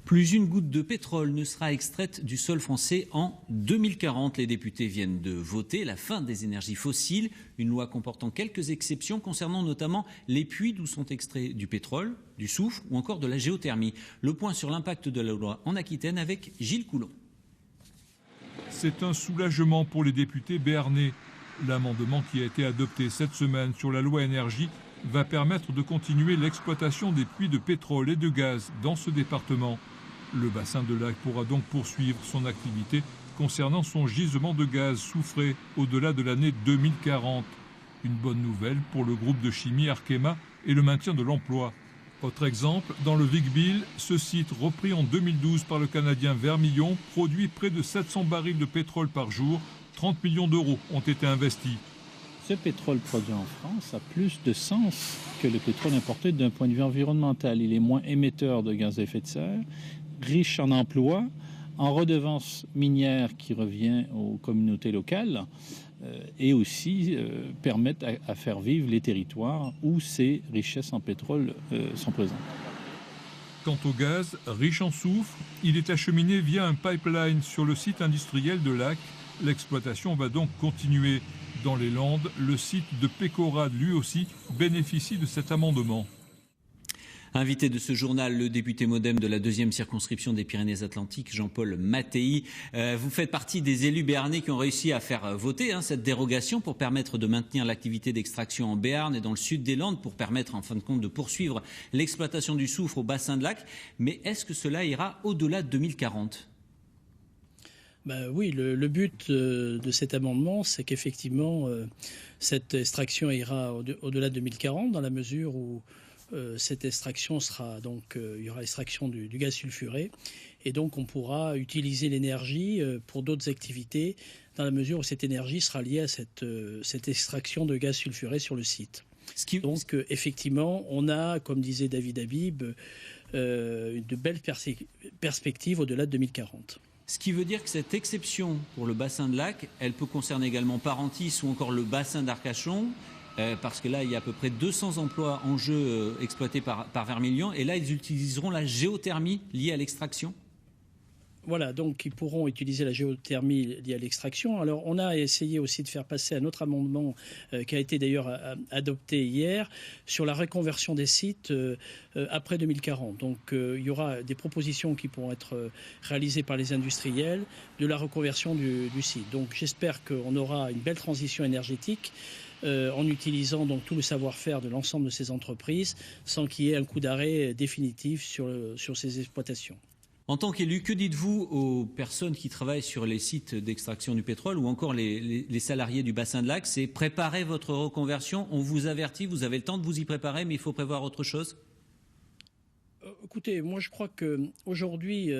Plus une goutte de pétrole ne sera extraite du sol français en 2040. Les députés viennent de voter la fin des énergies fossiles, une loi comportant quelques exceptions concernant notamment les puits d'où sont extraits du pétrole, du soufre ou encore de la géothermie. Le point sur l'impact de la loi en Aquitaine avec Gilles Coulon. C'est un soulagement pour les députés béarnais. L'amendement qui a été adopté cette semaine sur la loi énergie va permettre de continuer l'exploitation des puits de pétrole et de gaz dans ce département. Le bassin de Lac pourra donc poursuivre son activité concernant son gisement de gaz soufré au-delà de l'année 2040. Une bonne nouvelle pour le groupe de chimie Arkema et le maintien de l'emploi. Autre exemple, dans le Vic-Bilh, ce site repris en 2012 par le Canadien Vermillon produit près de 700 barils de pétrole par jour. 30 millions d'euros ont été investis. Ce pétrole produit en France a plus de sens que le pétrole importé d'un point de vue environnemental. Il est moins émetteur de gaz à effet de serre, riche en emplois, en redevances minières qui revient aux communautés locales et aussi permettent à faire vivre les territoires où ces richesses en pétrole sont présentes. Quant au gaz, riche en soufre, il est acheminé via un pipeline sur le site industriel de Lac. L'exploitation va donc continuer. Dans les Landes, le site de Pécorade, lui aussi, bénéficie de cet amendement. Invité de ce journal, le député MoDem de la 2e circonscription des Pyrénées-Atlantiques, Jean-Paul Mattei. Vous faites partie des élus béarnais qui ont réussi à faire voter cette dérogation pour permettre de maintenir l'activité d'extraction en Béarn et dans le sud des Landes, pour permettre en fin de compte de poursuivre l'exploitation du soufre au bassin de Lac. Mais est-ce que cela ira au-delà de 2040 ? Oui, le but de cet amendement, c'est qu'effectivement, cette extraction ira au-delà de 2040, dans la mesure où cette extraction sera donc, il y aura l'extraction du gaz sulfuré, et donc on pourra utiliser l'énergie pour d'autres activités, dans la mesure où cette énergie sera liée à cette extraction de gaz sulfuré sur le site. Donc effectivement, on a, comme disait David Habib, de belles perspectives au-delà de 2040. Ce qui veut dire que cette exception pour le bassin de Lac, elle peut concerner également Parentis ou encore le bassin d'Arcachon, parce que là, il y a à peu près 200 emplois en jeu exploités par Vermillon, et là, ils utiliseront la géothermie liée à l'extraction. Voilà, donc ils pourront utiliser la géothermie liée à l'extraction. Alors on a essayé aussi de faire passer un autre amendement qui a été d'ailleurs adopté hier sur la reconversion des sites après 2040. Donc il y aura des propositions qui pourront être réalisées par les industriels de la reconversion du site. Donc j'espère qu'on aura une belle transition énergétique en utilisant donc tout le savoir-faire de l'ensemble de ces entreprises sans qu'il y ait un coup d'arrêt définitif sur ces exploitations. En tant qu'élu, que dites-vous aux personnes qui travaillent sur les sites d'extraction du pétrole ou encore les salariés du bassin de Lac? C'est préparer votre reconversion, on vous avertit, vous avez le temps de vous y préparer, mais il faut prévoir autre chose? Écoutez, moi je crois qu'aujourd'hui,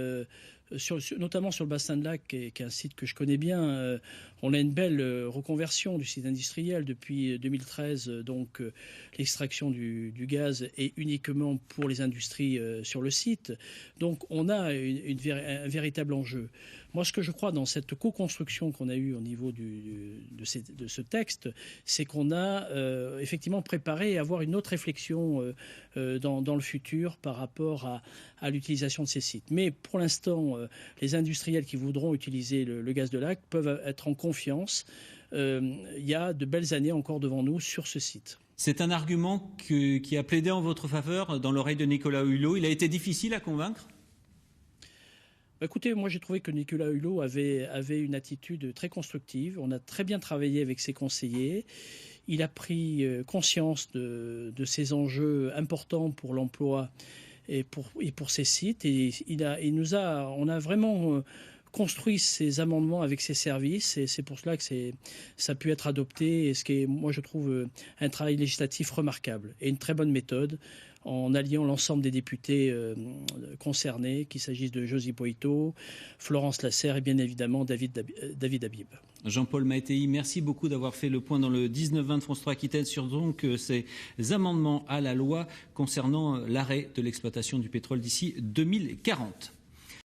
notamment sur le bassin de Lac, qui est un site que je connais bien, on a une belle reconversion du site industriel depuis 2013. Donc l'extraction du gaz est uniquement pour les industries sur le site. Donc on a un véritable enjeu. Moi, ce que je crois dans cette co-construction qu'on a eue au niveau de ce texte, c'est qu'on a effectivement préparé et avoir une autre réflexion dans le futur par rapport à l'utilisation de ces sites. Mais pour l'instant, les industriels qui voudront utiliser le gaz de Lac peuvent être en confiance. Il y a de belles années encore devant nous sur ce site. C'est un argument qui a plaidé en votre faveur dans l'oreille de Nicolas Hulot. Il a été difficile à convaincre ? Écoutez, moi j'ai trouvé que Nicolas Hulot avait une attitude très constructive. On a très bien travaillé avec ses conseillers. Il a pris conscience de ces enjeux importants pour l'emploi et pour ces sites. Et on a vraiment construit ces amendements avec ses services. Et c'est pour cela que ça a pu être adopté. Et ce qui est, moi je trouve, un travail législatif remarquable et une très bonne méthode, en alliant l'ensemble des députés concernés, qu'il s'agisse de Josy Poito, Florence Lasserre et bien évidemment David Habib. Jean-Paul Mattei, merci beaucoup d'avoir fait le point dans le 19-20 de France 3 Aquitaine sur donc ces amendements à la loi concernant l'arrêt de l'exploitation du pétrole d'ici 2040.